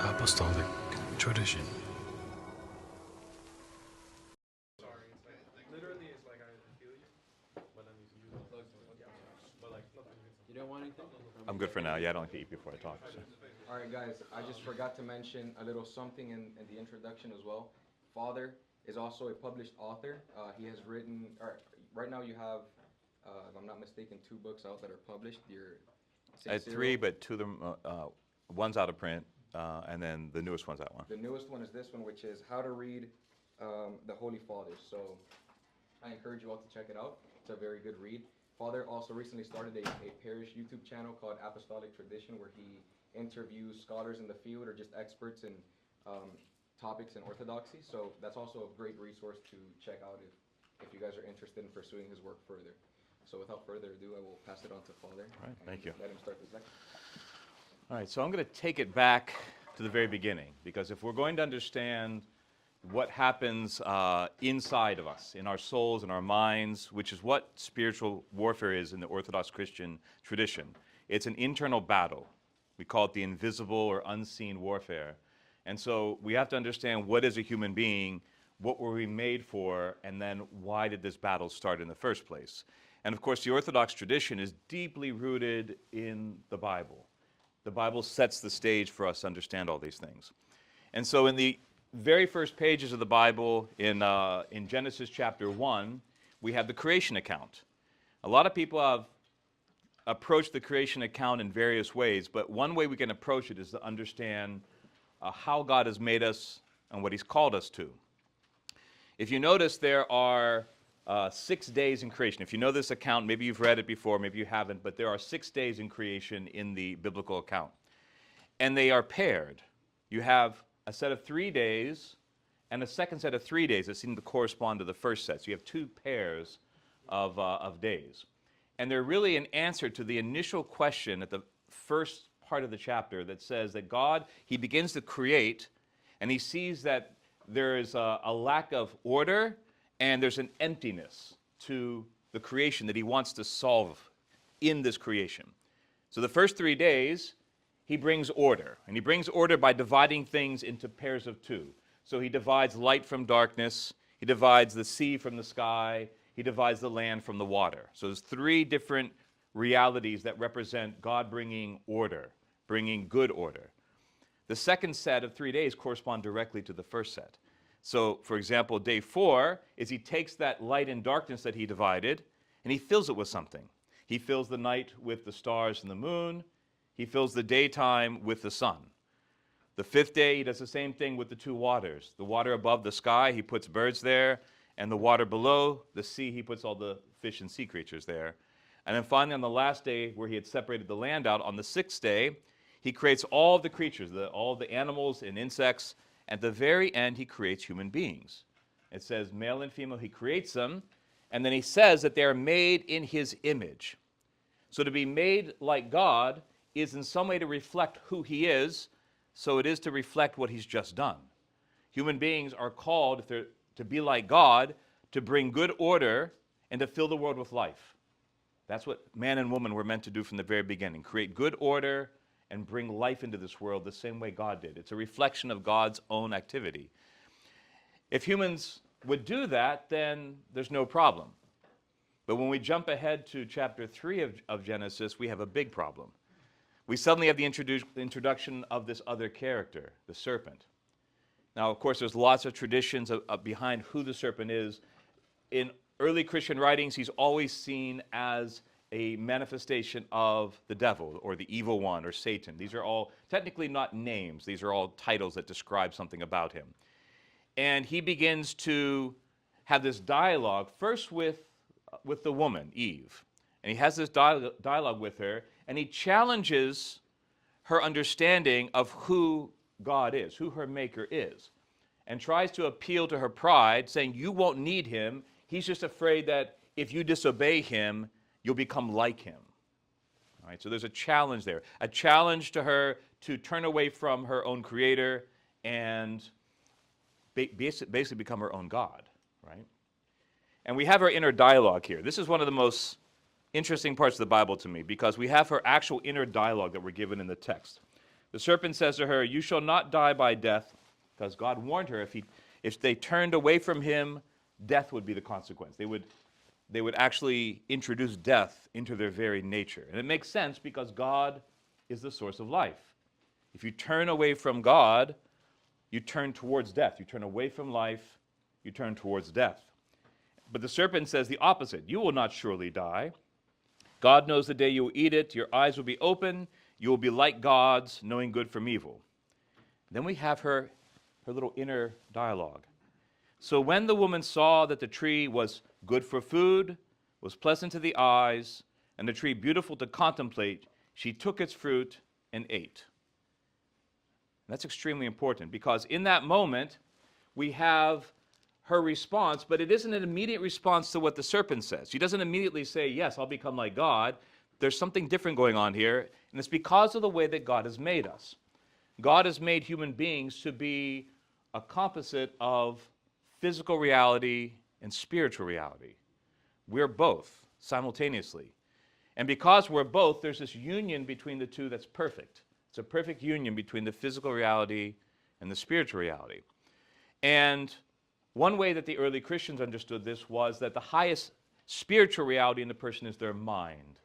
Apostolic tradition. You don't want anything? I'm good for now. Yeah, I don't like to eat before I talk. So. All right, guys, I just forgot to mention a little something in the introduction as well. Father is also a published author. He has written, right now you have, if I'm not mistaken, 2 books out that are published. I had 3, but 2 of them, one's out of print, and then the newest one's that one. The newest one is this one, which is How to Read the Holy Fathers. So I encourage you all to check it out. It's a very good read. Father also recently started a parish YouTube channel called Apostolic Tradition, where he interviews scholars in the field or just experts in topics in Orthodoxy. So that's also a great resource to check out if you guys are interested in pursuing his work further. So without further ado, I will pass it on to Father. All right, thank you. Let him start this lecture. All right, so I'm going to take it back to the very beginning, because if we're going to understand what happens inside of us, in our souls and our minds, which is what spiritual warfare is in the Orthodox Christian tradition, it's an internal battle. We call it the invisible or unseen warfare. And so we have to understand what is a human being, what were we made for, and then why did this battle start in the first place? And of course, the Orthodox tradition is deeply rooted in the Bible. The Bible sets the stage for us to understand all these things. And so in the very first pages of the Bible, in Genesis chapter 1, we have the creation account. A lot of people have approached the creation account in various ways, but one way we can approach it is to understand how God has made us and what he's called us to. If you notice, there are 6 days in creation. If you know this account, maybe you've read it before, maybe you haven't, but there are 6 days in creation in the biblical account. And they are paired. You have a set of 3 days and a second set of 3 days that seem to correspond to the first set. So you have 2 pairs of days. And they're really an answer to the initial question at the first part of the chapter that says that God, he begins to create, and he sees that there is a lack of order and there's an emptiness to the creation that he wants to solve in this creation. So the first 3 days, he brings order. And he brings order by dividing things into pairs of 2. So he divides light from darkness. He divides the sea from the sky. He divides the land from the water. So there's 3 different realities that represent God bringing order, bringing good order. The second set of 3 days correspond directly to the first set. So, for example, day 4 is he takes that light and darkness that he divided and he fills it with something. He fills the night with the stars and the moon. He fills the daytime with the sun. The 5th day, he does the same thing with the 2 waters. The water above the sky, he puts birds there, and the water below the sea, he puts all the fish and sea creatures there. And then finally, on the last day, where he had separated the land out, on the 6th day, he creates all the creatures, all the animals and insects. At the very end, he creates human beings. It says male and female, he creates them, and then he says that they are made in his image. So to be made like God is in some way to reflect who he is, so it is to reflect what he's just done. Human beings are called, if they're to be like God, to bring good order and to fill the world with life. That's what man and woman were meant to do from the very beginning, create good order and bring life into this world the same way God did. It's a reflection of God's own activity. If humans would do that, then there's no problem. But when we jump ahead to chapter 3 of Genesis, we have a big problem. We suddenly have the introduction of this other character, the serpent. Now, of course, there's lots of traditions behind who the serpent is. In early Christian writings, he's always seen as a manifestation of the devil or the evil one or Satan. These are all technically not names. These are all titles that describe something about him. And he begins to have this dialogue, first with the woman, Eve. And he has this dialogue with her, and he challenges her understanding of who God is, who her maker is, and tries to appeal to her pride, saying, you won't need him. He's just afraid that if you disobey him, you'll become like him. All right, so there's a challenge there, a challenge to her to turn away from her own creator and basically become her own God, right? And we have her inner dialogue here. This is one of the most interesting parts of the Bible to me, because we have her actual inner dialogue that we're given in the text. The serpent says to her, "You shall not die by death," because God warned her if they turned away from him, death would be the consequence. They would actually introduce death into their very nature. And it makes sense because God is the source of life. If you turn away from God, you turn towards death. You turn away from life, you turn towards death. But the serpent says the opposite. "You will not surely die. God knows the day you will eat it. Your eyes will be open. You will be like gods, knowing good from evil." Then we have her little inner dialogue. "So when the woman saw that the tree was good for food, was pleasant to the eyes, and the tree beautiful to contemplate, she took its fruit and ate." That's extremely important, because in that moment, we have her response, but it isn't an immediate response to what the serpent says. She doesn't immediately say, "Yes, I'll become like God." There's something different going on here, and it's because of the way that God has made us. God has made human beings to be a composite of physical reality and spiritual reality. We're both simultaneously. And because we're both, there's this union between the two that's perfect. It's a perfect union between the physical reality and the spiritual reality. And one way that the early Christians understood this was that the highest spiritual reality in the person is their mind.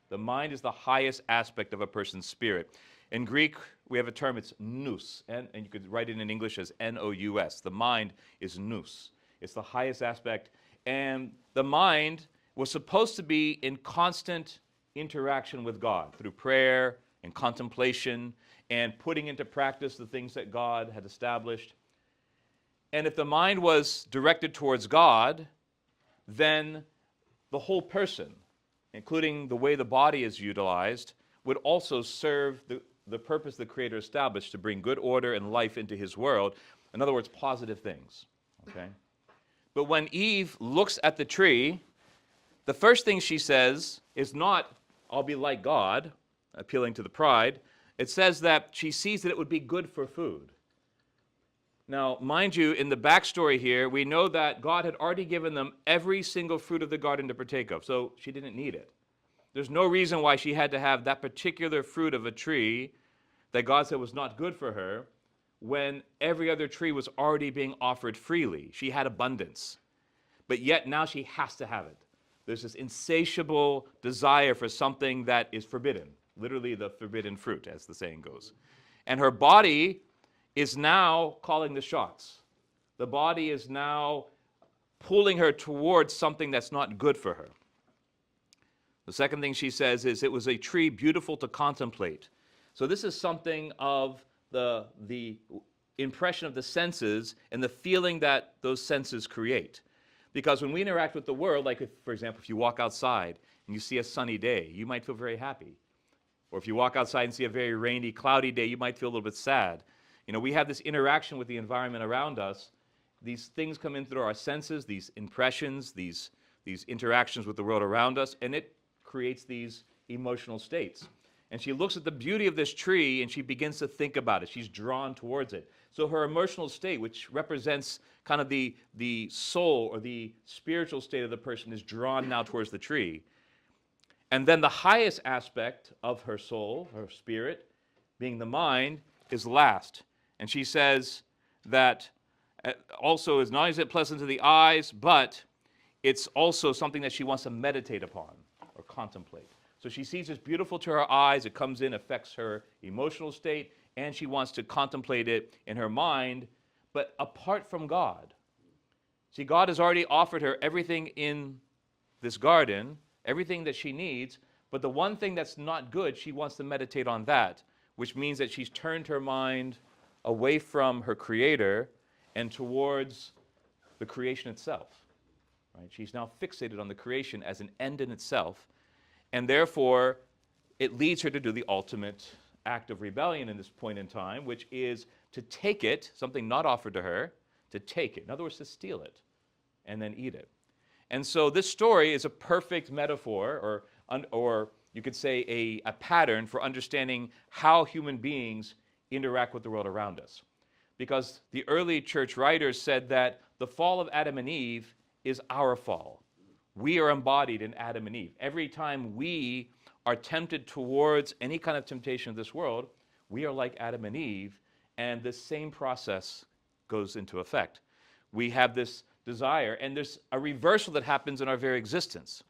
The mind is the highest aspect of a person's spirit. In Greek, we have a term, it's nous, and you could write it in English as N-O-U-S. The mind is nous. It's the highest aspect. And the mind was supposed to be in constant interaction with God through prayer and contemplation and putting into practice the things that God had established. And if the mind was directed towards God, then the whole person, including the way the body is utilized, would also serve the purpose the Creator established to bring good order and life into his world. In other words, positive things. Okay? But when Eve looks at the tree, the first thing she says is not, "I'll be like God," appealing to the pride. It says that she sees that it would be good for food. Now, mind you, in the backstory here, we know that God had already given them every single fruit of the garden to partake of, so she didn't need it. There's no reason why she had to have that particular fruit of a tree that God said was not good for her when every other tree was already being offered freely. She had abundance. But yet now she has to have it. There's this insatiable desire for something that is forbidden, literally the forbidden fruit, as the saying goes. And her body is now calling the shots. The body is now pulling her towards something that's not good for her. The second thing she says is, "It was a tree beautiful to contemplate." So this is something of the impression of the senses and the feeling that those senses create. Because when we interact with the world, like if, for example, if you walk outside and you see a sunny day, you might feel very happy. Or if you walk outside and see a very rainy, cloudy day, you might feel a little bit sad. You know, we have this interaction with the environment around us. These things come in through our senses, these impressions, these interactions with the world around us, and it creates these emotional states. And she looks at the beauty of this tree and she begins to think about it. She's drawn towards it. So her emotional state, which represents kind of the soul or the spiritual state of the person, is drawn now towards the tree. And then the highest aspect of her soul, her spirit, being the mind, is last. And she says that also is not only is it pleasant to the eyes, but it's also something that she wants to meditate upon or contemplate. So she sees it's beautiful to her eyes, it comes in, affects her emotional state, and she wants to contemplate it in her mind, but apart from God. See, God has already offered her everything in this garden, everything that she needs, but the one thing that's not good, she wants to meditate on that, which means that she's turned her mind away from her Creator and towards the creation itself. Right? She's now fixated on the creation as an end in itself, and therefore it leads her to do the ultimate act of rebellion in this point in time, which is to take it, something not offered to her, to take it. In other words, to steal it and then eat it. And so this story is a perfect metaphor, or you could say a pattern for understanding how human beings interact with the world around us. because the early church writers said that the fall of Adam and Eve is our fall. We are embodied in Adam and Eve. Every time we are tempted towards any kind of temptation of this world, we are like Adam and Eve, and this same process goes into effect. We have this desire, and there's a reversal that happens in our very existence.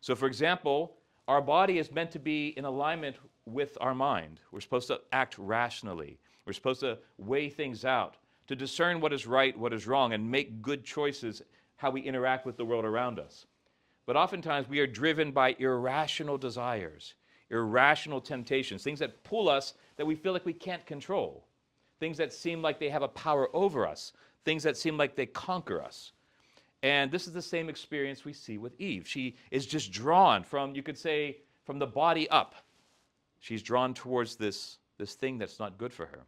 So, for example, our body is meant to be in alignment with our mind. We're supposed to act rationally. We're supposed to weigh things out, to discern what is right, what is wrong, and make good choices how we interact with the world around us. But oftentimes we are driven by irrational desires, irrational temptations, things that pull us that we feel like we can't control, things that seem like they have a power over us, things that seem like they conquer us. And this is the same experience we see with Eve. She is just drawn from, you could say, from the body up. She's drawn towards this thing that's not good for her.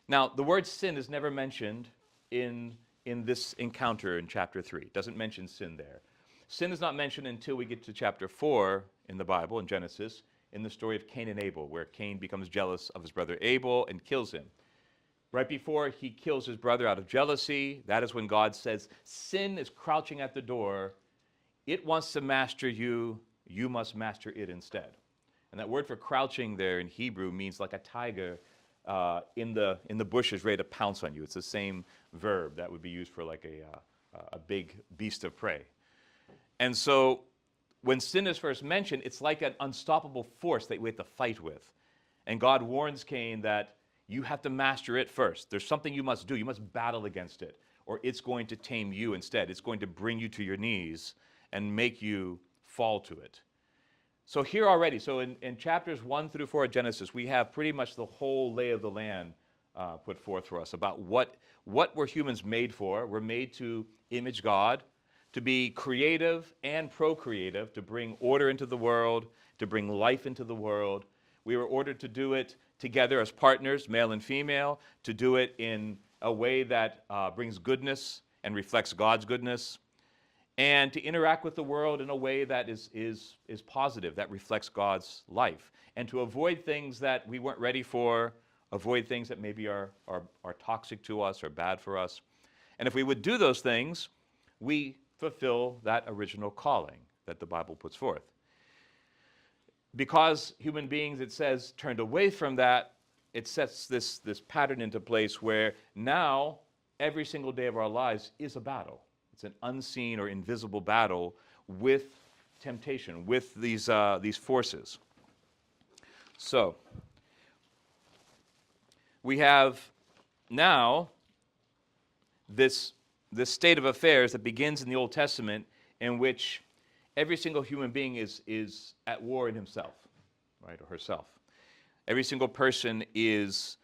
Now, the word sin is never mentioned in this encounter in chapter 3. It doesn't mention sin there. Sin is not mentioned until we get to chapter 4 in the Bible, in Genesis, in the story of Cain and Abel, where Cain becomes jealous of his brother Abel and kills him. Right before he kills his brother out of jealousy, that is when God says, sin is crouching at the door. It wants to master you. You must master it instead. And that word for crouching there in Hebrew means like a tiger in the bushes ready to pounce on you. It's the same verb that would be used for like a big beast of prey. And so when sin is first mentioned, it's like an unstoppable force that we have to fight with. And God warns Cain that you have to master it first. There's something you must do. You must battle against it, or it's going to tame you instead. It's going to bring you to your knees and make you fall to it. So here already, so in chapters 1 through 4 of Genesis, we have pretty much the whole lay of the land put forth for us about what were humans made for. We're made to image God, to be creative and procreative, to bring order into the world, to bring life into the world. We were ordered to do it together as partners, male and female, to do it in a way that brings goodness and reflects God's goodness, and to interact with the world in a way that is positive, that reflects God's life, and to avoid things that we weren't ready for, avoid things that maybe are toxic to us or bad for us. And if we would do those things, we fulfill that original calling that the Bible puts forth. Because human beings, it says, turned away from that, it sets this pattern into place where now every single day of our lives is a battle. It's an unseen or invisible battle with temptation, with these forces. So we have now this state of affairs that begins in the Old Testament, in which every single human being is at war in himself, right, or herself. Every single person is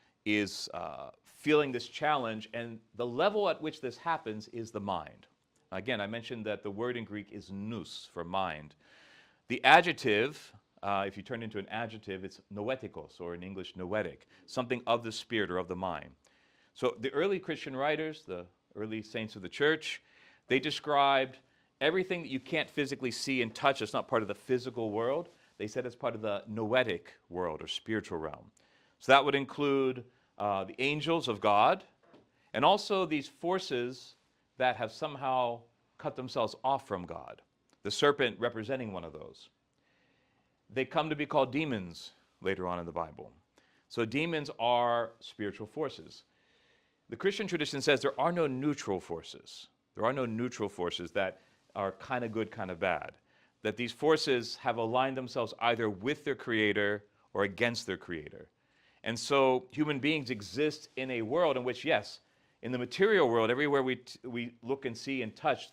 feeling this challenge, and the level at which this happens is the mind. Again, I mentioned that the word in Greek is nous, for mind. The adjective, if you turn into an adjective, it's noetikos, or in English, noetic, something of the spirit or of the mind. So the early Christian writers, the early saints of the church, they described everything that you can't physically see and touch. It's not part of the physical world. They said it's part of the noetic world or spiritual realm. So that would include the angels of God, and also these forces that have somehow cut themselves off from God. The serpent representing one of those. They come to be called demons later on in the Bible. So demons are spiritual forces. The Christian tradition says there are no neutral forces. There are no neutral forces that are kind of good, kind of bad. That these forces have aligned themselves either with their creator or against their creator. And so human beings exist in a world in which, yes, in the material world, everywhere we look and see and touch,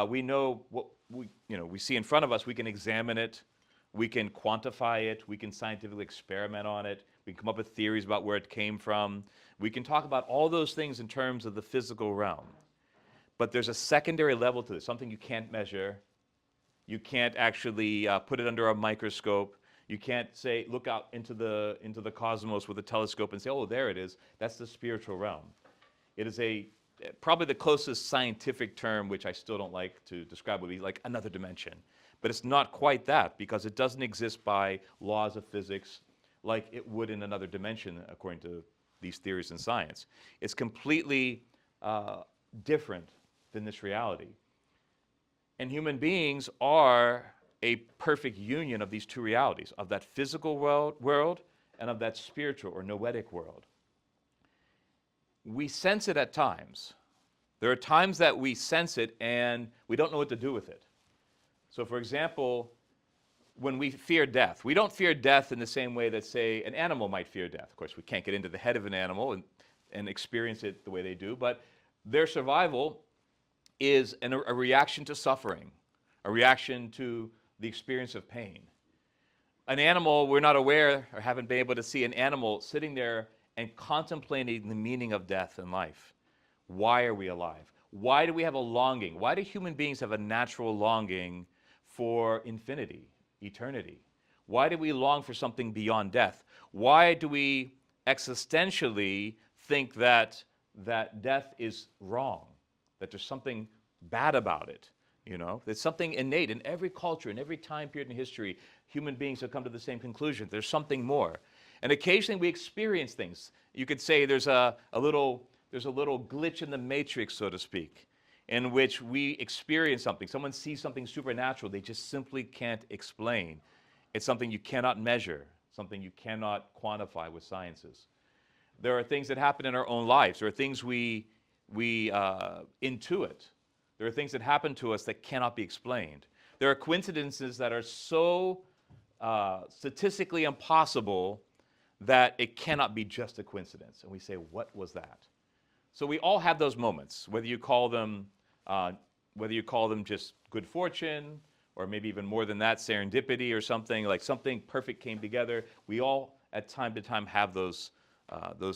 we know what we see in front of us. We can examine it, we can quantify it, we can scientifically experiment on it, we can come up with theories about where it came from. We can talk about all those things in terms of the physical realm. But there's a secondary level to this, something you can't measure. You can't actually put it under a microscope. You can't say, look out into the cosmos with a telescope and say, oh, there it is. That's the spiritual realm. It is probably the closest scientific term, which I still don't like to describe, would be like another dimension. But it's not quite that, because it doesn't exist by laws of physics like it would in another dimension, according to these theories in science. It's completely different than this reality. And human beings are a perfect union of these two realities, of that physical world and of that spiritual or noetic world. We sense it at times. There are times that we sense it and we don't know what to do with it. So, for example, when we fear death, we don't fear death in the same way that, say, an animal might fear death. Of course, we can't get into the head of an animal and experience it the way they do, but their survival is a reaction to suffering, a reaction to the experience of pain. An animal, we're not aware or haven't been able to see an animal sitting there and contemplating the meaning of death and life. Why are we alive? Why do we have a longing? Why do human beings have a natural longing for infinity, eternity? Why do we long for something beyond death? Why do we existentially think that death is wrong, that there's something bad about it? You know, there's something innate in every culture, in every time period in history. Human beings have come to the same conclusion. There's something more. And occasionally we experience things. You could say there's a little glitch in the matrix, so to speak, in which we experience something. Someone sees something supernatural they just simply can't explain. It's something you cannot measure, something you cannot quantify with sciences. There are things that happen in our own lives. There are things we intuit. There are things that happen to us that cannot be explained. There are coincidences that are so statistically impossible that it cannot be just a coincidence. And we say, what was that? So we all have those moments, whether you call them just good fortune, or maybe even more than that, serendipity or something, like something perfect came together. We all, at time to time, have those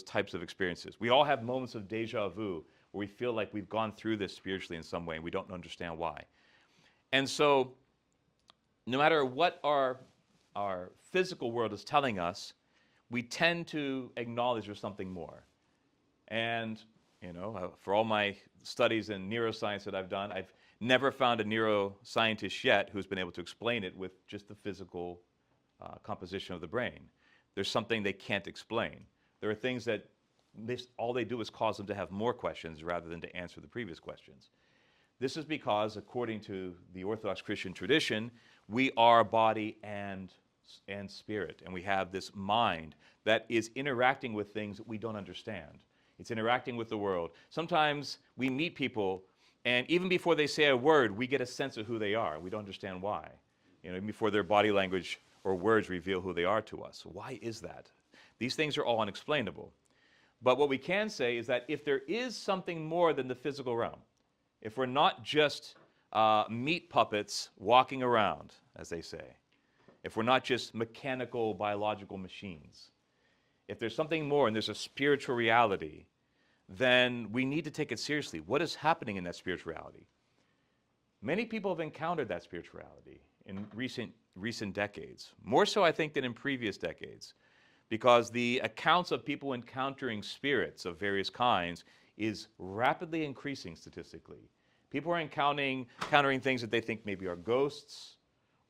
types of experiences. We all have moments of deja vu, where we feel like we've gone through this spiritually in some way, and we don't understand why. And so, no matter what our physical world is telling us, we tend to acknowledge there's something more. And, you know, for all my studies in neuroscience that I've done, I've never found a neuroscientist yet who's been able to explain it with just the physical composition of the brain. There's something they can't explain. There are things that all they do is cause them to have more questions rather than to answer the previous questions. This is because, according to the Orthodox Christian tradition, we are body and spirit, and we have this mind that is interacting with things that we don't understand. It's interacting with the world. Sometimes we meet people, and even before they say a word, we get a sense of who they are. We don't understand why. You know, even before their body language or words reveal who they are to us. Why is that? These things are all unexplainable. But what we can say is that if there is something more than the physical realm, if we're not just meat puppets walking around, as they say, if we're not just mechanical, biological machines, if there's something more and there's a spiritual reality, then we need to take it seriously. What is happening in that spiritual reality? Many people have encountered that spirituality in recent decades, more so I think than in previous decades, because the accounts of people encountering spirits of various kinds is rapidly increasing statistically. People are encountering things that they think maybe are ghosts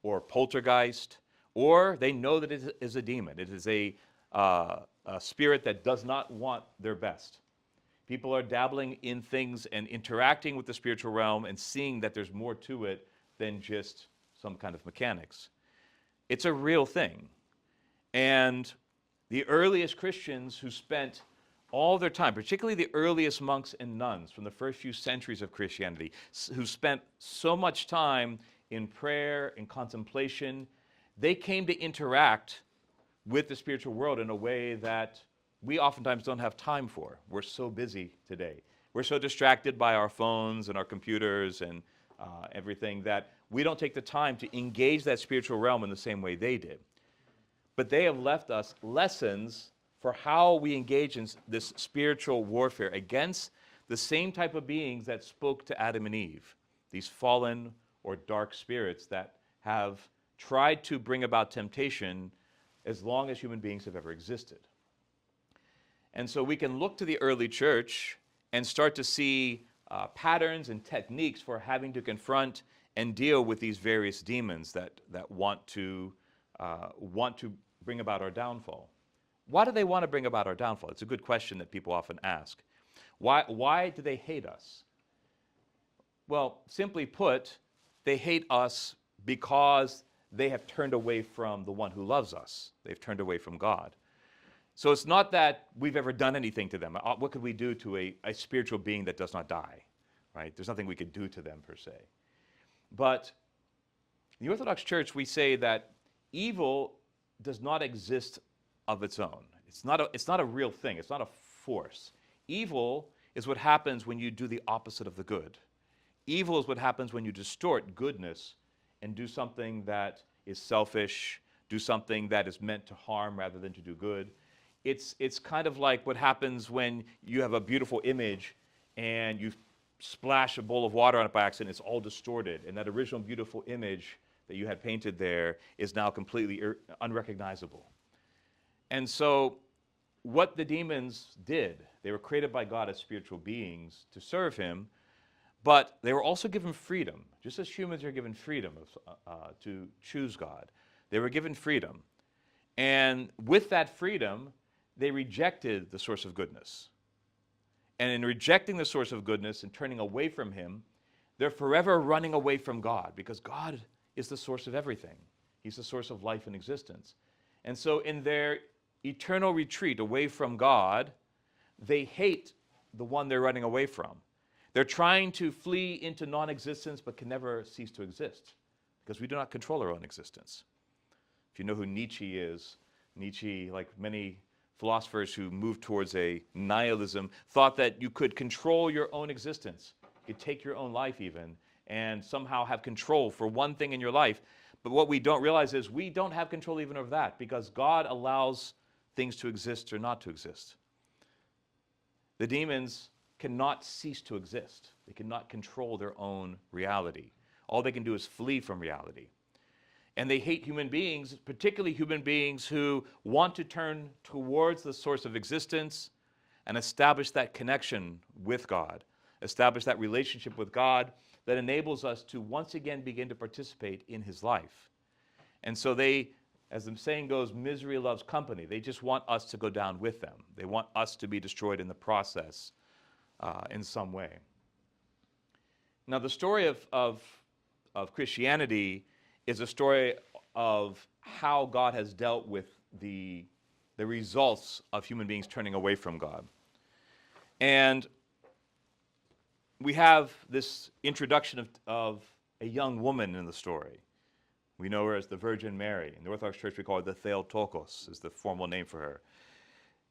or poltergeist, or they know that it is a demon. It is a spirit that does not want their best. People are dabbling in things and interacting with the spiritual realm and seeing that there's more to it than just some kind of mechanics. It's a real thing. And the earliest Christians who spent all their time, particularly the earliest monks and nuns from the first few centuries of Christianity, who spent so much time in prayer and contemplation, they came to interact with the spiritual world in a way that we oftentimes don't have time for. We're so busy today. We're so distracted by our phones and our computers and everything that we don't take the time to engage that spiritual realm in the same way they did. But they have left us lessons for how we engage in this spiritual warfare against the same type of beings that spoke to Adam and Eve, these fallen or dark spirits that have tried to bring about temptation as long as human beings have ever existed. And so we can look to the early church and start to see patterns and techniques for having to confront and deal with these various demons that want to bring about our downfall. why do they want to bring about our downfall? It's a good question that people often ask. Why do they hate us? Well, simply put, they hate us because they have turned away from the one who loves us. They've turned away from God. So it's not that we've ever done anything to them. What could we do to a spiritual being that does not die, right? There's nothing we could do to them per se. But in the Orthodox Church, we say that evil does not exist of its own. It's not a real thing. It's not a force. Evil is what happens when you do the opposite of the good. Evil is what happens when you distort goodness and do something that is selfish, do something that is meant to harm rather than to do good. It's kind of like what happens when you have a beautiful image and you splash a bowl of water on it by accident. It's all distorted, and that original beautiful image that you had painted there is now completely unrecognizable. And so what the demons did, they were created by God as spiritual beings to serve him, but they were also given freedom. Just as humans are given freedom to choose God, they were given freedom. And with that freedom, they rejected the source of goodness. And in rejecting the source of goodness and turning away from him, they're forever running away from God, because God is the source of everything. He's the source of life and existence. And so in their eternal retreat away from God, they hate the one they're running away from. They're trying to flee into non-existence but can never cease to exist, because we do not control our own existence. If you know who Nietzsche is, Nietzsche, like many philosophers who moved towards a nihilism, thought that you could control your own existence. You could take your own life even and somehow have control for one thing in your life. But what we don't realize is we don't have control even over that, because God allows things to exist or not to exist. The demons cannot cease to exist. They cannot control their own reality. All they can do is flee from reality. And they hate human beings, particularly human beings who want to turn towards the source of existence and establish that connection with God, establish that relationship with God that enables us to once again begin to participate in his life. And so they, as the saying goes, misery loves company. They just want us to go down with them. They want us to be destroyed in the process in some way. Now, the story of Christianity is a story of how God has dealt with the results of human beings turning away from God. And we have this introduction of a young woman in the story. We know her as the Virgin Mary. In the Orthodox Church, we call her the Theotokos, is the formal name for her.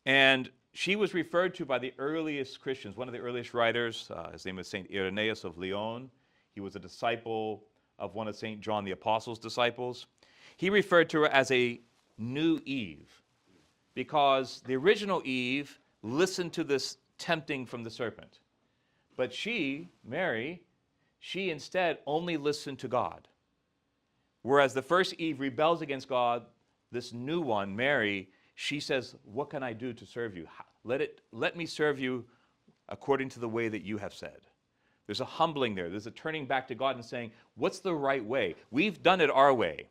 And she was referred to by the earliest Christians, one of the earliest writers. His name is St. Irenaeus of Lyon. He was a disciple of one of St. John the Apostle's disciples. He referred to her as a new Eve, because the original Eve listened to this tempting from the serpent. But she, Mary, she instead only listened to God. Whereas the first Eve rebels against God, this new one, Mary, she says, what can I do to serve you? Let me serve you according to the way that you have said. There's a humbling there. There's a turning back to God and saying, what's the right way? We've done it our way.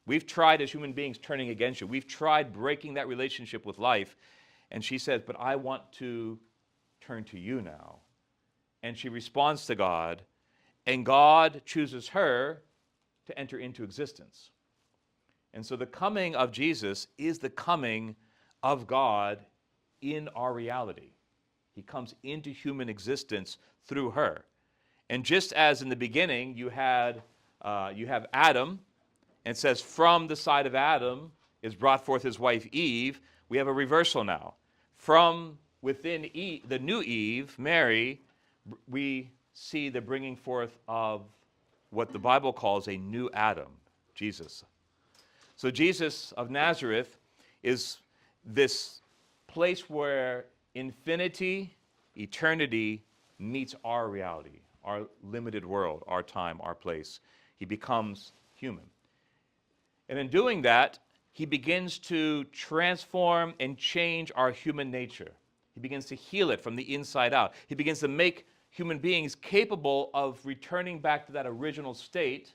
We've tried as human beings turning against you. We've tried breaking that relationship with life. And she says, but I want to turn to you now. And she responds to God, and God chooses her to enter into existence. And so the coming of Jesus is the coming of God in our reality. He comes into human existence through her. And just as in the beginning you have Adam, and it says from the side of Adam is brought forth his wife Eve, we have a reversal now. From within the new Eve, Mary, we see the bringing forth of what the Bible calls a new Adam, Jesus. So Jesus of Nazareth is this place where infinity, eternity meets our reality, our limited world, our time, our place. He becomes human. And in doing that, he begins to transform and change our human nature. He begins to heal it from the inside out. He begins to make human beings capable of returning back to that original state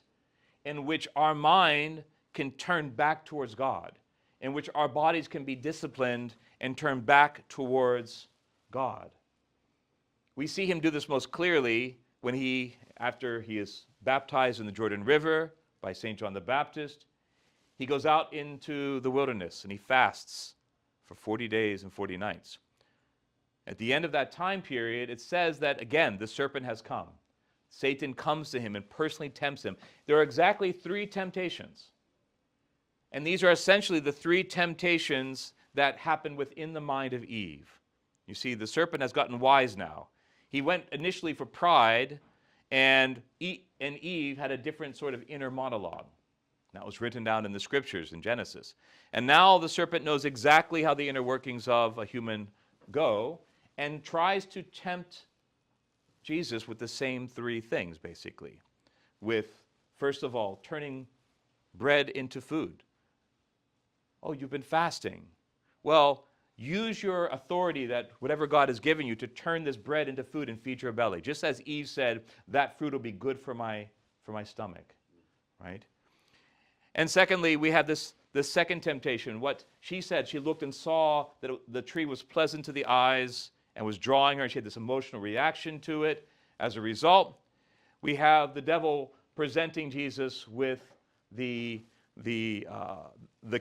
in which our mind can turn back towards God in which our bodies can be disciplined and turned back towards God. We see him do this most clearly when after he is baptized in the Jordan River by St. John the Baptist, he goes out into the wilderness and he fasts for 40 days and 40 nights. At the end of that time period, it says that, again, the serpent has come. Satan comes to him and personally tempts him. There are exactly 3 temptations. And these are essentially the 3 temptations that happen within the mind of Eve. You see, the serpent has gotten wise now. He went initially for pride, and Eve had a different sort of inner monologue. That was written down in the scriptures in Genesis. And now the serpent knows exactly how the inner workings of a human go and tries to tempt Jesus with the same 3 things, basically. With, first of all, turning bread into food. Oh, you've been fasting. Well, use your authority that whatever God has given you to turn this bread into food and feed your belly. Just as Eve said, that fruit will be good for my stomach, right? And secondly, we have this second temptation. What she said, she looked and saw that the tree was pleasant to the eyes and was drawing her, and she had this emotional reaction to it. As a result, we have the devil presenting Jesus with the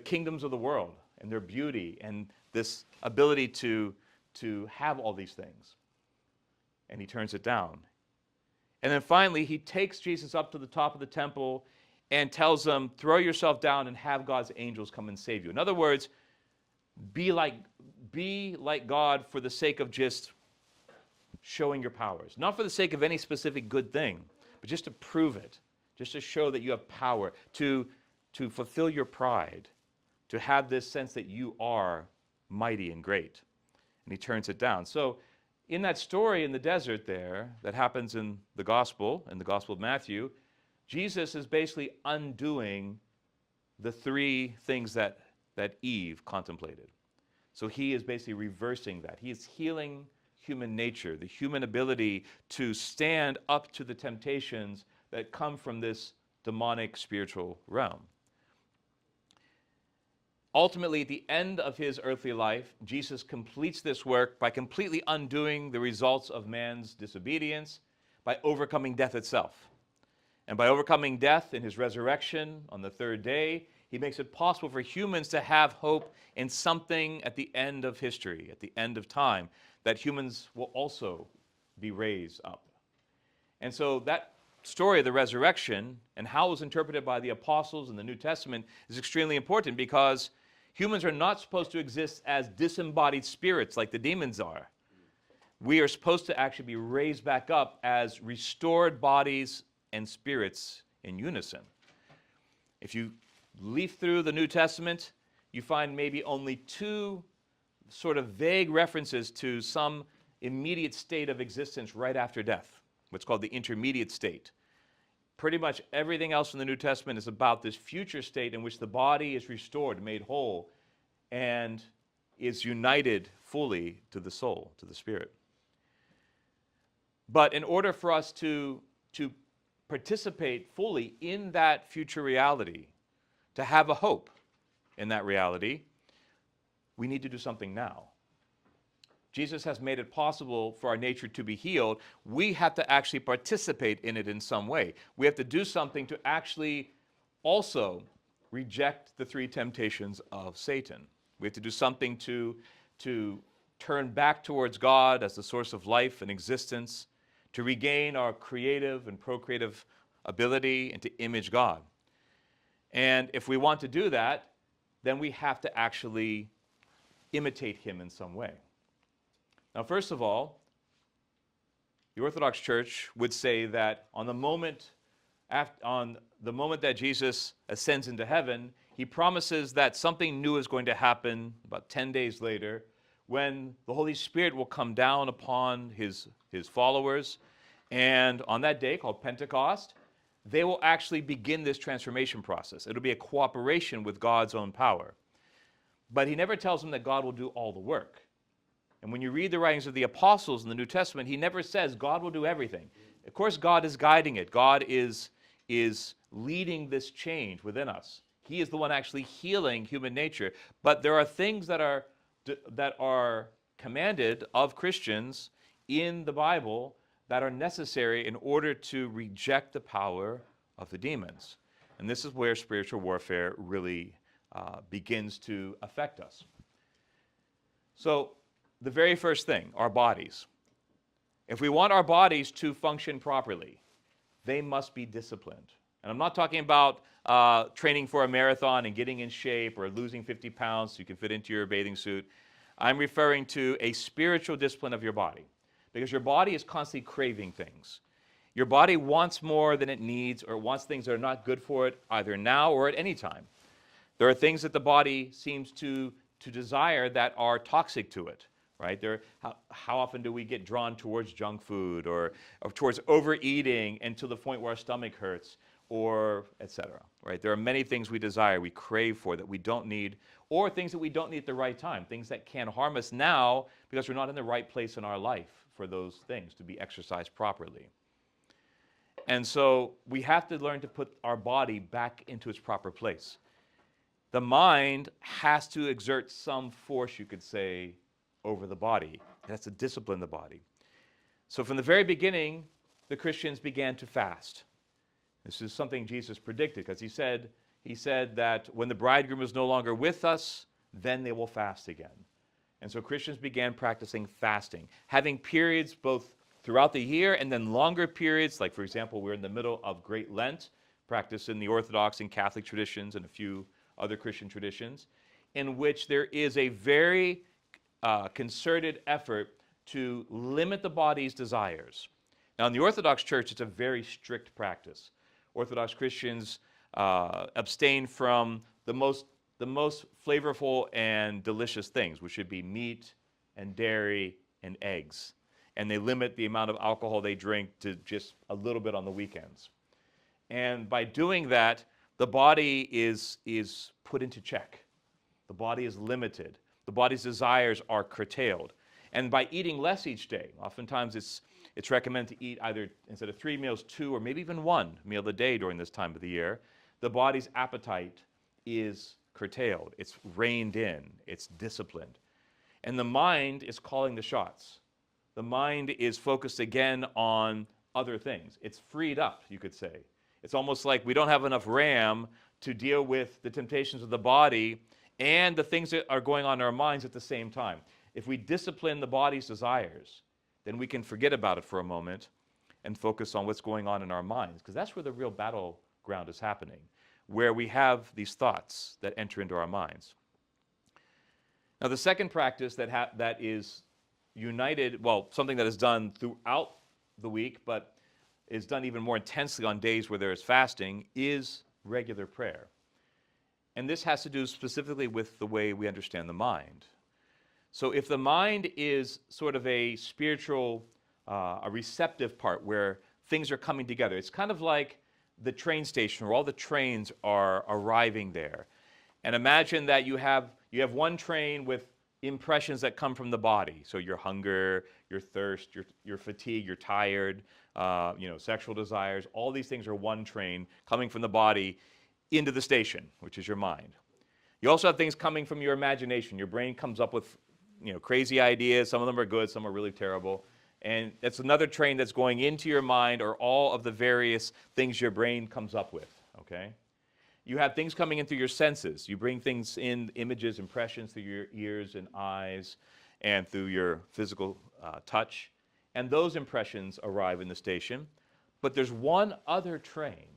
kingdoms of the world and their beauty and this ability to have all these things. And he turns it down. And then finally, he takes Jesus up to the top of the temple and tells him, throw yourself down and have God's angels come and save you. In other words, be like God for the sake of just showing your powers. Not for the sake of any specific good thing, but just to prove it, just to show that you have power, to fulfill your pride, to have this sense that you are mighty and great. And he turns it down. So in that story in the desert there that happens in the Gospel of Matthew, Jesus is basically undoing the 3 things that Eve contemplated. So he is basically reversing that. He is healing human nature, the human ability to stand up to the temptations that come from this demonic spiritual realm. Ultimately, at the end of his earthly life, Jesus completes this work by completely undoing the results of man's disobedience, by overcoming death itself. And by overcoming death in his resurrection on the 3rd day, he makes it possible for humans to have hope in something at the end of history, at the end of time, that humans will also be raised up. And so that story of the resurrection and how it was interpreted by the apostles in the New Testament is extremely important, because humans are not supposed to exist as disembodied spirits like the demons are. We are supposed to actually be raised back up as restored bodies and spirits in unison. If you leaf through the New Testament, you find maybe only 2 sort of vague references to some immediate state of existence right after death, what's called the intermediate state. Pretty much everything else in the New Testament is about this future state in which the body is restored, made whole, and is united fully to the soul, to the spirit. But in order for us to participate fully in that future reality, to have a hope in that reality, we need to do something now. Jesus has made it possible for our nature to be healed. We have to actually participate in it in some way. We have to do something to actually also reject the 3 temptations of Satan. We have to do something to turn back towards God as the source of life and existence, to regain our creative and procreative ability and to image God. And if we want to do that, then we have to actually imitate him in some way. Now, first of all, the Orthodox Church would say that on the moment that Jesus ascends into heaven, he promises that something new is going to happen about 10 days later, when the Holy Spirit will come down upon his followers. And on that day, called Pentecost, they will actually begin this transformation process. It'll be a cooperation with God's own power. But he never tells them that God will do all the work. And when you read the writings of the apostles in the New Testament, he never says God will do everything. Of course, God is guiding it. God is leading this change within us. He is the one actually healing human nature. But there are things that are commanded of Christians in the Bible that are necessary in order to reject the power of the demons. And this is where spiritual warfare really begins to affect us. So the very first thing, our bodies. If we want our bodies to function properly, they must be disciplined. And I'm not talking about training for a marathon and getting in shape or losing 50 pounds so you can fit into your bathing suit. I'm referring to a spiritual discipline of your body, because your body is constantly craving things. Your body wants more than it needs, or wants things that are not good for it, either now or at any time. There are things that the body seems to desire that are toxic to it, right? How often do we get drawn towards junk food or towards overeating and to the point where our stomach hurts, or etc., right? There are many things we desire, we crave for, that we don't need, or things that we don't need at the right time, things that can harm us now because we're not in the right place in our life for those things to be exercised properly. And so we have to learn to put our body back into its proper place. The mind has to exert some force, you could say, over the body. It has to discipline the body. So from the very beginning, the Christians began to fast. This is something Jesus predicted, because he said that when the bridegroom is no longer with us, then they will fast again. And so Christians began practicing fasting, having periods both throughout the year and then longer periods, like for example, we're in the middle of Great Lent, practiced in the Orthodox and Catholic traditions and a few other Christian traditions, in which there is a very concerted effort to limit the body's desires. Now, in the Orthodox Church, it's a very strict practice. Orthodox Christians abstain from the most flavorful and delicious things, which should be meat and dairy and eggs. And they limit the amount of alcohol they drink to just a little bit on the weekends. And by doing that, the body is put into check. The body is limited. The body's desires are curtailed. And by eating less each day, oftentimes it's recommended to eat either, instead of 3 meals, 2 or maybe even 1 meal a day during this time of the year. The body's appetite is curtailed. It's reined in. It's disciplined. And the mind is calling the shots. The mind is focused again on other things. It's freed up, you could say. It's almost like we don't have enough RAM to deal with the temptations of the body and the things that are going on in our minds at the same time. If we discipline the body's desires, then we can forget about it for a moment and focus on what's going on in our minds, because that's where the real battleground is happening, where we have these thoughts that enter into our minds. Now, the second practice that is united, well, something that is done throughout the week, but is done even more intensely on days where there is fasting, is regular prayer. And this has to do specifically with the way we understand the mind. So if the mind is sort of a spiritual, a receptive part where things are coming together, it's kind of like the train station where all the trains are arriving there. And imagine that you have one train with impressions that come from the body. So your hunger, your thirst, your fatigue, you're tired, sexual desires, all these things are one train coming from the body into the station, which is your mind. You also have things coming from your imagination. Your brain comes up with crazy ideas. Some of them are good, some are really terrible. And that's another train that's going into your mind, or all of the various things your brain comes up with, okay? You have things coming in through your senses. You bring things in, images, impressions through your ears and eyes and through your physical touch. And those impressions arrive in the station. But there's one other train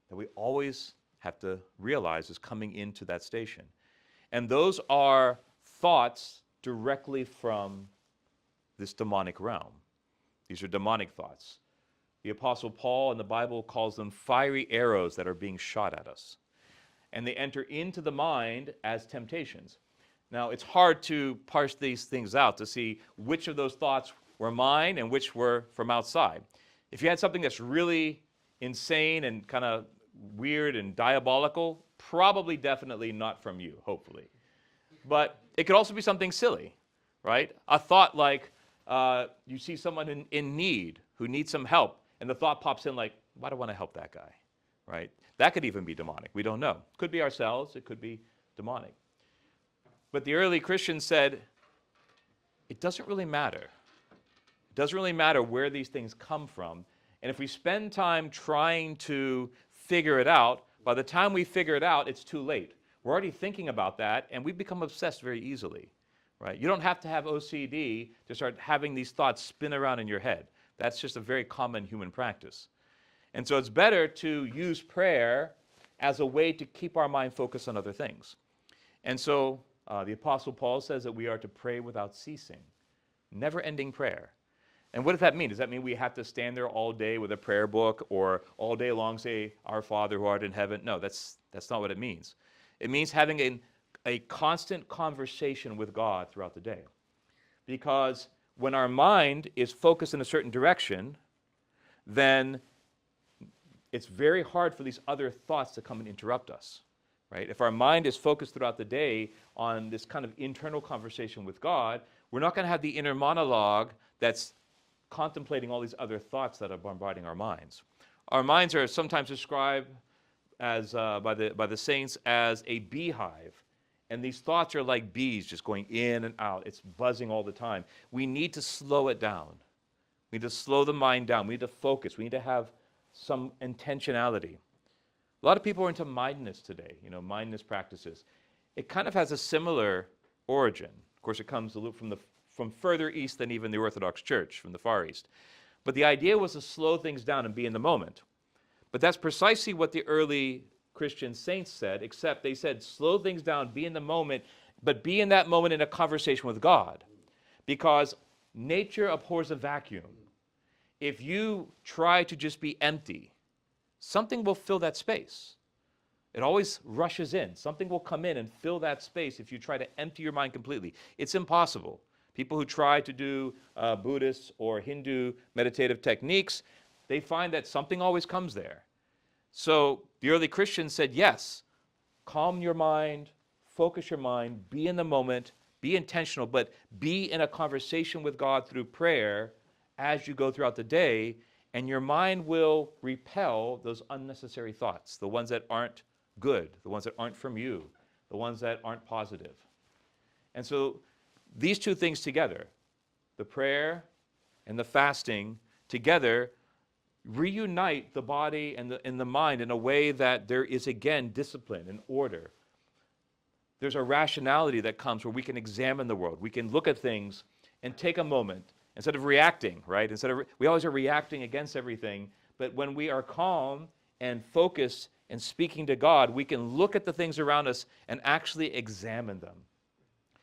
that we always have to realize is coming into that station. And those are thoughts directly from this demonic realm. These are demonic thoughts. The Apostle Paul in the Bible calls them fiery arrows that are being shot at us. And they enter into the mind as temptations. Now, it's hard to parse these things out to see which of those thoughts were mine and which were from outside. If you had something that's really insane and kind of weird and diabolical, probably definitely not from you, hopefully. But it could also be something silly, right? A thought like you see someone in need who needs some help, and the thought pops in like, why do I want to help that guy, right? That could even be demonic. We don't know. Could be ourselves. It could be demonic. But the early Christians said, it doesn't really matter. It doesn't really matter where these things come from. And if we spend time trying to figure it out, by the time we figure it out, it's too late. We're already thinking about that, and we become obsessed very easily. Right? You don't have to have OCD to start having these thoughts spin around in your head. That's just a very common human practice. And so it's better to use prayer as a way to keep our mind focused on other things. And so the Apostle Paul says that we are to pray without ceasing, never-ending prayer. And what does that mean? Does that mean we have to stand there all day with a prayer book or all day long say, Our Father who art in heaven? No, that's not what it means. It means having a constant conversation with God throughout the day. Because when our mind is focused in a certain direction, then it's very hard for these other thoughts to come and interrupt us. Right? If our mind is focused throughout the day on this kind of internal conversation with God, we're not going to have the inner monologue that's contemplating all these other thoughts that are bombarding our minds. Our minds are sometimes described as by the saints as a beehive. And these thoughts are like bees just going in and out. It's buzzing all the time. We need to slow it down. We need to slow the mind down. We need to focus. We need to have some intentionality. A lot of people are into mindness today, mindness practices. It kind of has a similar origin. Of course, it comes from further east than even the Orthodox Church, from the Far East. But the idea was to slow things down and be in the moment. But that's precisely what the early Christian saints said, except they said, slow things down, be in the moment, but be in that moment in a conversation with God. Because nature abhors a vacuum. If you try to just be empty, something will fill that space. It always rushes in. Something will come in and fill that space if you try to empty your mind completely. It's impossible. People who try to do Buddhist or Hindu meditative techniques, they find that something always comes there. So the early Christians said, yes, calm your mind, focus your mind, be in the moment, be intentional, but be in a conversation with God through prayer as you go throughout the day, and your mind will repel those unnecessary thoughts, the ones that aren't good, the ones that aren't from you, the ones that aren't positive. And so these two things together, the prayer and the fasting together, reunite the body and the mind in a way that there is, again, discipline and order. There's a rationality that comes where we can examine the world. We can look at things and take a moment instead of reacting, right? We always are reacting against everything, but when we are calm and focused and speaking to God, we can look at the things around us and actually examine them.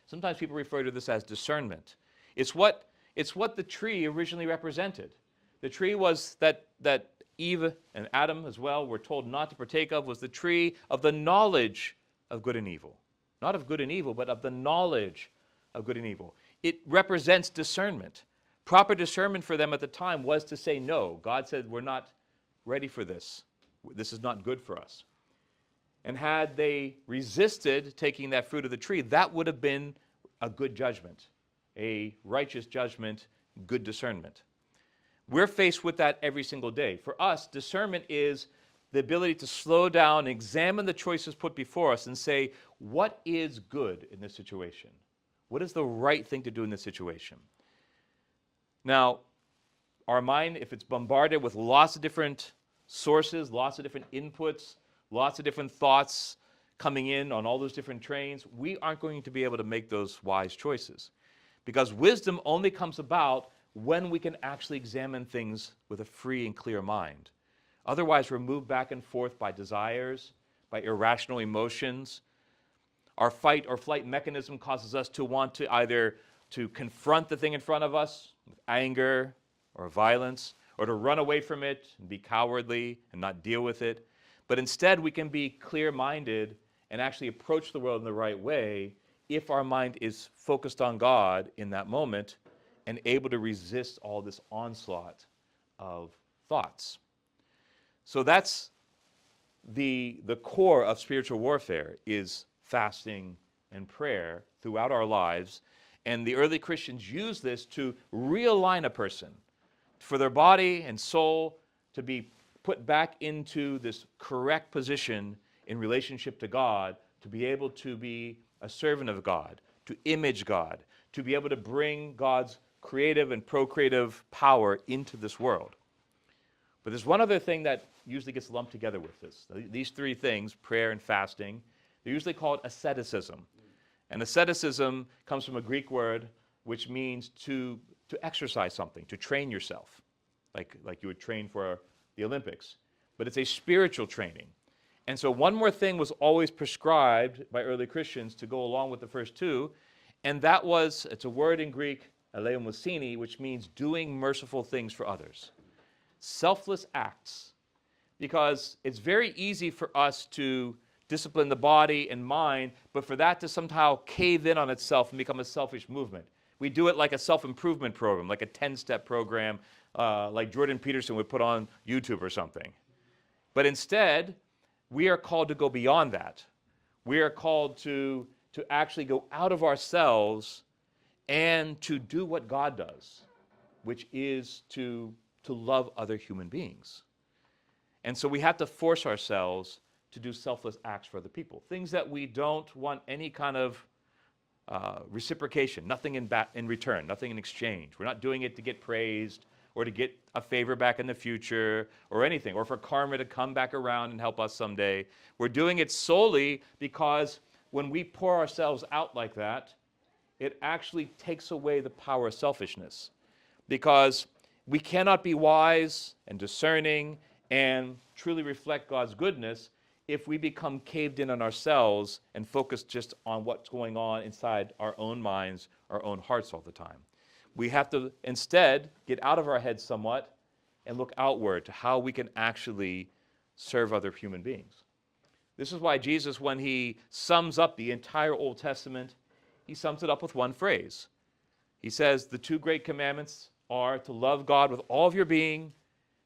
Sometimes people refer to this as discernment. It's what the tree originally represented. The tree was that Eve and Adam as well were told not to partake of, was the tree of the knowledge of good and evil. Not of good and evil, but of the knowledge of good and evil. It represents discernment. Proper discernment for them at the time was to say no. God said, we're not ready for this. This is not good for us. And had they resisted taking that fruit of the tree, that would have been a good judgment, a righteous judgment, good discernment. We're faced with that every single day. For us, discernment is the ability to slow down, examine the choices put before us, and say, what is good in this situation? What is the right thing to do in this situation? Now, our mind, if it's bombarded with lots of different sources, lots of different inputs, lots of different thoughts coming in on all those different trains, we aren't going to be able to make those wise choices. Because wisdom only comes about when we can actually examine things with a free and clear mind. Otherwise, we're moved back and forth by desires, by irrational emotions. Our fight or flight mechanism causes us to want to either to confront the thing in front of us with anger or violence, or to run away from it and be cowardly and not deal with it. But instead, we can be clear-minded and actually approach the world in the right way if our mind is focused on God in that moment and able to resist all this onslaught of thoughts. So that's the core of spiritual warfare, is fasting and prayer throughout our lives. And the early Christians used this to realign a person, for their body and soul to be put back into this correct position in relationship to God, to be able to be a servant of God, to image God, to be able to bring God's creative and procreative power into this world. But there's one other thing that usually gets lumped together with this. These three things, prayer and fasting, they're usually called asceticism. And asceticism comes from a Greek word which means to exercise something, to train yourself, like you would train for the Olympics. But it's a spiritual training. And so one more thing was always prescribed by early Christians to go along with the first two, and that was, it's a word in Greek, eleemosini, which means doing merciful things for others. Selfless acts. Because it's very easy for us to discipline the body and mind, but for that to somehow cave in on itself and become a selfish movement. We do it like a self-improvement program, like a 10-step program, like Jordan Peterson would put on YouTube or something. But instead, we are called to go beyond that. We are called to actually go out of ourselves and to do what God does, which is to love other human beings. And so we have to force ourselves to do selfless acts for other people, things that we don't want any kind of reciprocation, nothing in return, nothing in exchange. We're not doing it to get praised or to get a favor back in the future or anything, or for karma to come back around and help us someday. We're doing it solely because when we pour ourselves out like that, it actually takes away the power of selfishness. Because we cannot be wise and discerning and truly reflect God's goodness if we become caved in on ourselves and focus just on what's going on inside our own minds, our own hearts all the time. We have to instead get out of our heads somewhat and look outward to how we can actually serve other human beings. This is why Jesus, when he sums up the entire Old Testament, he sums it up with one phrase. He says, the two great commandments are to love God with all of your being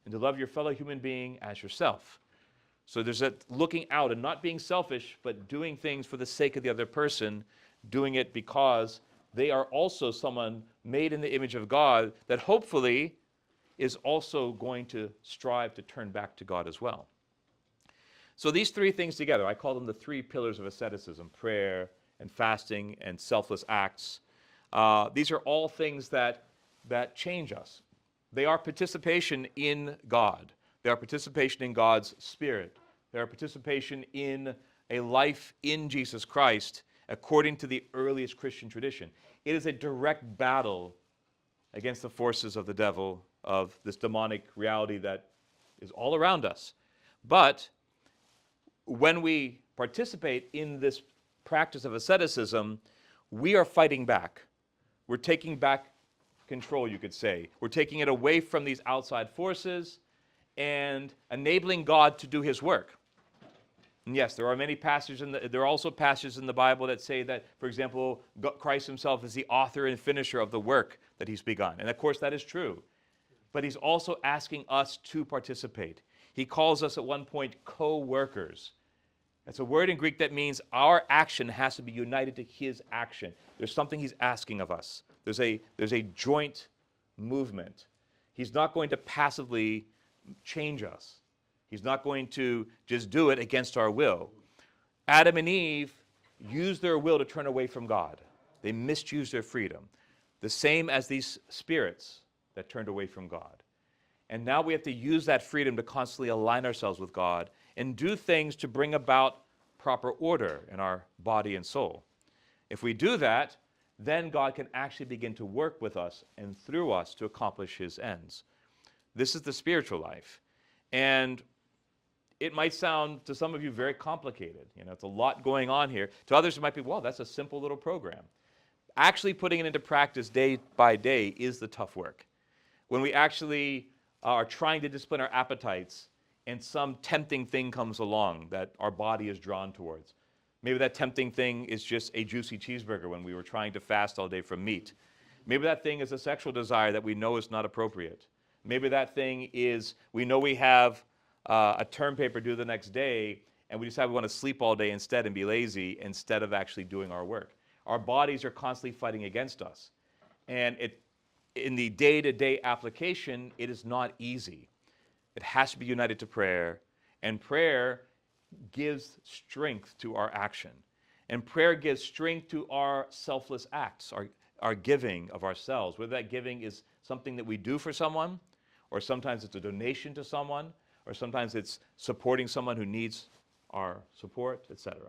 and to love your fellow human being as yourself. So there's that looking out and not being selfish, but doing things for the sake of the other person, doing it because they are also someone made in the image of God that hopefully is also going to strive to turn back to God as well. So these three things together, I call them the three pillars of asceticism: prayer and fasting and selfless acts. These are all things that change us. They are participation in God. They are participation in God's Spirit. They are participation in a life in Jesus Christ according to the earliest Christian tradition. It is a direct battle against the forces of the devil, of this demonic reality that is all around us. But when we participate in this practice of asceticism, we are fighting back. We're taking back control, you could say. We're taking it away from these outside forces and enabling God to do his work. And yes, there are many passages there are also passages in the Bible that say that, for example, Christ himself is the author and finisher of the work that he's begun. And of course that is true. But he's also asking us to participate. He calls us at one point co-workers. It's a word in Greek that means our action has to be united to his action. There's something he's asking of us. There's a joint movement. He's not going to passively change us. He's not going to just do it against our will. Adam and Eve used their will to turn away from God. They misused their freedom. The same as these spirits that turned away from God. And now we have to use that freedom to constantly align ourselves with God and do things to bring about proper order in our body and soul. If we do that, then God can actually begin to work with us and through us to accomplish his ends. This is the spiritual life. And it might sound to some of you very complicated. It's a lot going on here. To others, it might be, well, that's a simple little program. Actually putting it into practice day by day is the tough work. When we actually are trying to discipline our appetites and some tempting thing comes along that our body is drawn towards. Maybe that tempting thing is just a juicy cheeseburger when we were trying to fast all day from meat. Maybe that thing is a sexual desire that we know is not appropriate. Maybe that thing is, we know we have a term paper due the next day, and we decide we want to sleep all day instead and be lazy instead of actually doing our work. Our bodies are constantly fighting against us. And in the day-to-day application, it is not easy. It has to be united to prayer. And prayer gives strength to our action. And prayer gives strength to our selfless acts, our giving of ourselves, whether that giving is something that we do for someone, or sometimes it's a donation to someone, or sometimes it's supporting someone who needs our support, etc.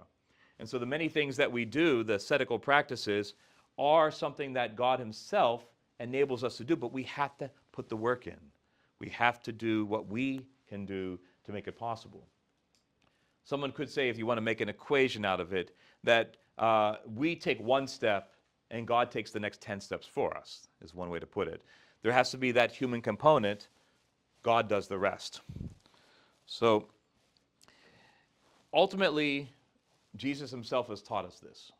And so the many things that we do, the ascetical practices, are something that God himself enables us to do, but we have to put the work in. We have to do what we can do to make it possible. Someone could say, if you want to make an equation out of it, that we take one step and God takes the next 10 steps for us, is one way to put it. There has to be that human component. God does the rest. So ultimately, Jesus himself has taught us this.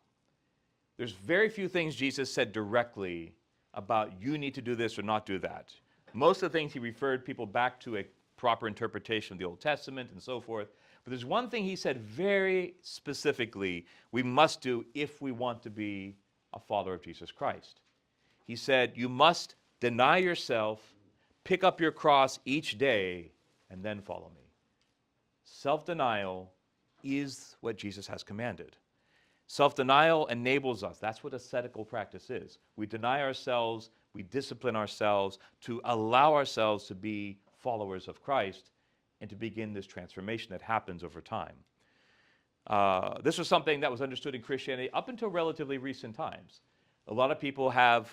There's very few things Jesus said directly about you need to do this or not do that. Most of the things he referred people back to a proper interpretation of the Old Testament and so forth. But there's one thing he said very specifically we must do if we want to be a follower of Jesus Christ. He said, you must deny yourself, pick up your cross each day, and then follow me. Self-denial is what Jesus has commanded. Self-denial enables us. That's what ascetical practice is. We deny ourselves, we discipline ourselves to allow ourselves to be followers of Christ and to begin this transformation that happens over time. This was something that was understood in Christianity up until relatively recent times. A lot of people have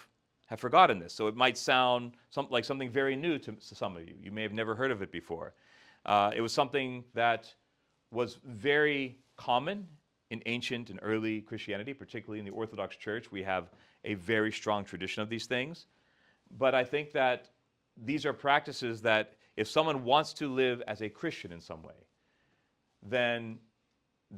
forgotten this, so it might sound like something very new to some of you. You may have never heard of it before. It was something that was very common in ancient and early Christianity, particularly in the Orthodox Church. We have a very strong tradition of these things. But I think that these are practices that if someone wants to live as a Christian in some way, then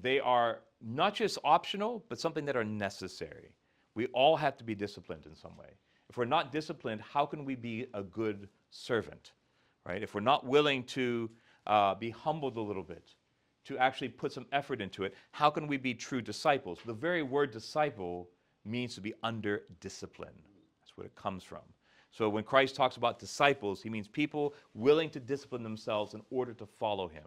they are not just optional, but something that are necessary. We all have to be disciplined in some way. If we're not disciplined, how can we be a good servant, right? If we're not willing to be humbled a little bit, to actually put some effort into it, how can we be true disciples? The very word disciple means to be under discipline. That's what it comes from. So when Christ talks about disciples, he means people willing to discipline themselves in order to follow him.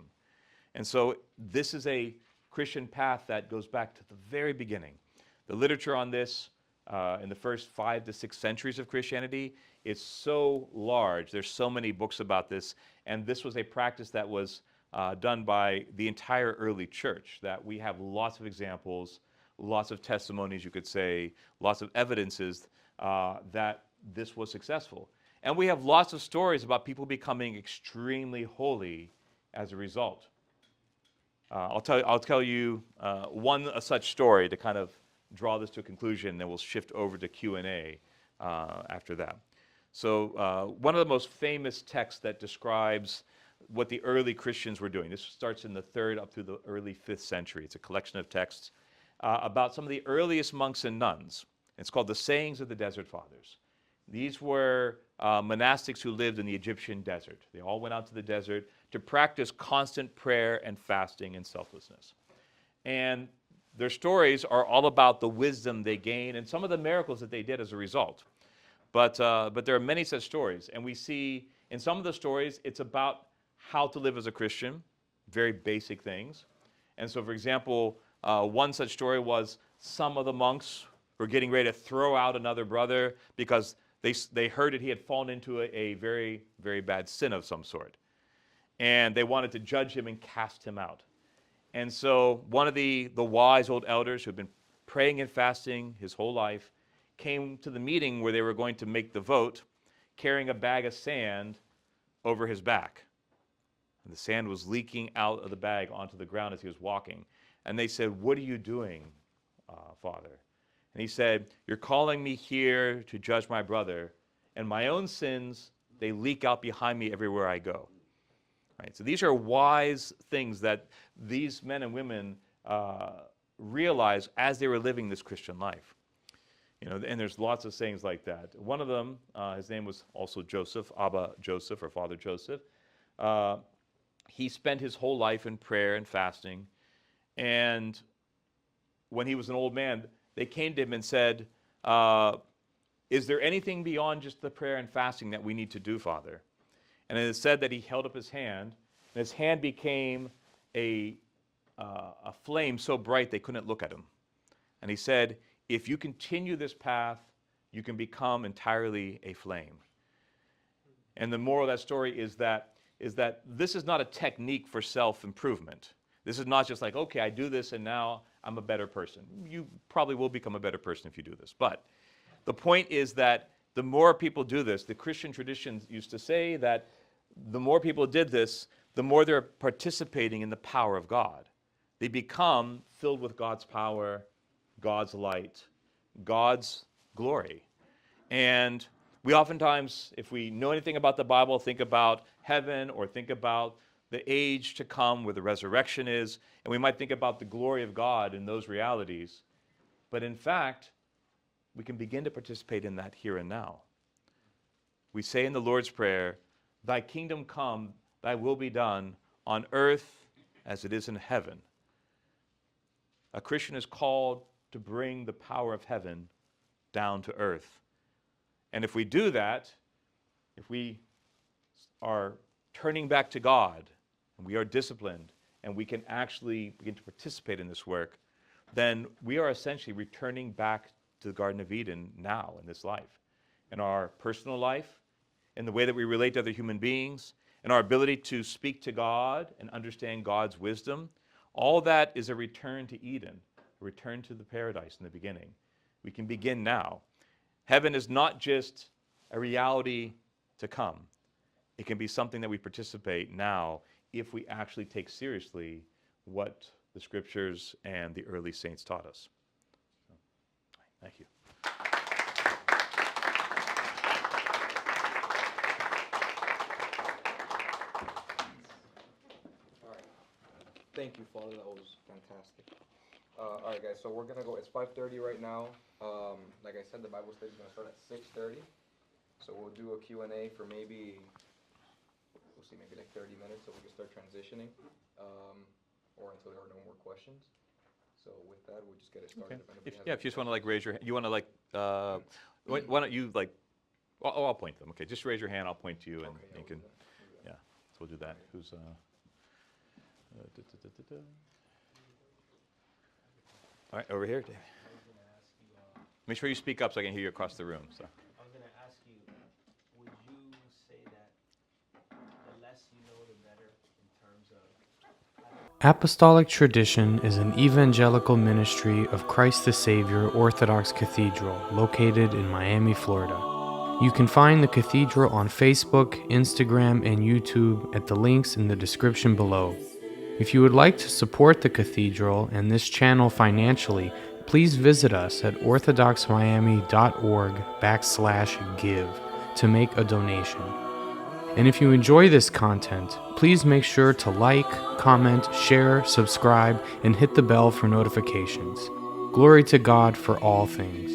And so this is a Christian path that goes back to the very beginning. The literature on this in the first 5 to 6 centuries of Christianity is so large. There's so many books about this. And this was a practice that was done by the entire early church, that we have lots of examples, lots of testimonies, you could say, lots of evidences that this was successful. And we have lots of stories about people becoming extremely holy as a result. I'll tell you one such story to kind of draw this to a conclusion, then we'll shift over to Q&A after that. So one of the most famous texts that describes what the early Christians were doing, this starts in the 3rd up through the early 5th century. It's a collection of texts about some of the earliest monks and nuns. It's called the Sayings of the Desert Fathers. These were monastics who lived in the Egyptian desert. They all went out to the desert to practice constant prayer and fasting and selflessness. And their stories are all about the wisdom they gained and some of the miracles that they did as a result. But there are many such stories. And we see in some of the stories, it's about how to live as a Christian, very basic things. And so, for example, one such story was some of the monks were getting ready to throw out another brother because they heard that he had fallen into a very, very bad sin of some sort. And they wanted to judge him and cast him out. And so one of the wise old elders who had been praying and fasting his whole life came to the meeting where they were going to make the vote, carrying a bag of sand over his back. And the sand was leaking out of the bag onto the ground as he was walking. And they said, "What are you doing, Father?" And he said, "You're calling me here to judge my brother, and my own sins, they leak out behind me everywhere I go." Right? So these are wise things that these men and women realized as they were living this Christian life. You know, and there's lots of sayings like that. One of them, his name was also Joseph, Abba Joseph, or Father Joseph. He spent his whole life in prayer and fasting. And when he was an old man, they came to him and said, "Is there anything beyond just the prayer and fasting that we need to do, Father?" And it is said that he held up his hand, and his hand became a flame so bright they couldn't look at him. And he said, if you continue this path, you can become entirely a flame. And the moral of that story is that this is not a technique for self-improvement. This is not just like, okay, I do this and now I'm a better person. You probably will become a better person if you do this. But the point is that the more people do this, the Christian tradition used to say that the more people did this, the more they're participating in the power of God. They become filled with God's power, God's light, God's glory. And we oftentimes, if we know anything about the Bible, think about heaven or think about the age to come where the resurrection is, and we might think about the glory of God in those realities. But in fact, we can begin to participate in that here and now. We say in the Lord's Prayer, thy kingdom come, thy will be done on earth as it is in heaven. A Christian is called to bring the power of heaven down to earth. And if we do that, if we are turning back to God, and we are disciplined, and we can actually begin to participate in this work, then we are essentially returning back to the Garden of Eden now in this life. In our personal life, in the way that we relate to other human beings, in our ability to speak to God and understand God's wisdom, all that is a return to Eden, a return to the paradise in the beginning. We can begin now. Heaven is not just a reality to come. It can be something that we participate now if we actually take seriously what the Scriptures and the early saints taught us. Thank you. All right. Thank you, Father. That was fantastic. All right, guys. So we're gonna go. It's 5:30 right now. Like I said, the Bible study is gonna start at 6:30. So we'll do a Q&A for maybe, we'll see, maybe like 30 minutes, so we can start transitioning, or until there are no more questions. So with that, we'll just get it started. Okay. If you just want to like raise your hand, you want to like, why don't you like, I'll point them. Okay, just raise your hand, I'll point to you, and Okay, you can, that. yeah, so we'll do that. Who's, all right, over here, Dave. Make sure you speak up so I can hear you across the room. So. I was going to ask you, would you say that the less you know, the better in terms of... Apostolic Tradition is an evangelical ministry of Christ the Savior Orthodox Cathedral located in Miami, Florida. You can find the cathedral on Facebook, Instagram, and YouTube at the links in the description below. If you would like to support the cathedral and this channel financially, please visit us at orthodoxmiami.org/give to make a donation. And if you enjoy this content, please make sure to like, comment, share, subscribe, and hit the bell for notifications. Glory to God for all things.